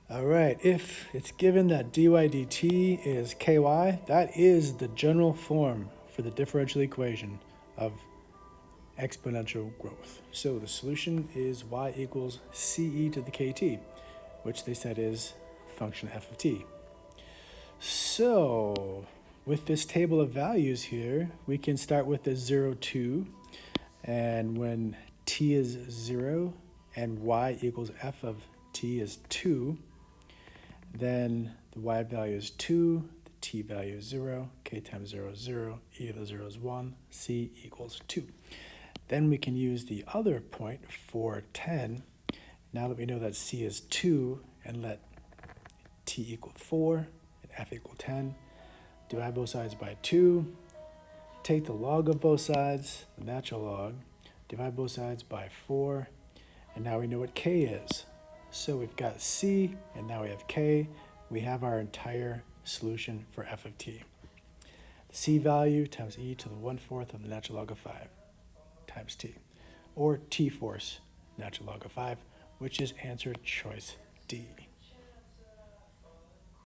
All right, if it's given that dy dt is ky, that is the general form for the differential equation of exponential growth. So the solution is y equals ce to the kt, which they said is function f of t. So with this table of values here, we can start with the 0, 2, and when t is 0 and y equals f of t is 2, then the y value is 2, the t value is 0, k times 0 is 0, e to the 0 is 1, c equals 2. Then we can use the other point for 10. Now that we know that c is 2, and let t equal 4 and f equal 10, divide both sides by 2, take the log of both sides, the natural log, divide both sides by 4, and now we know what k is. So we've got c, and now we have k. We have our entire solution for f of t. The c value times e to the 1/4 of the natural log of 5 times t, or t force natural log of 5, which is answer choice D.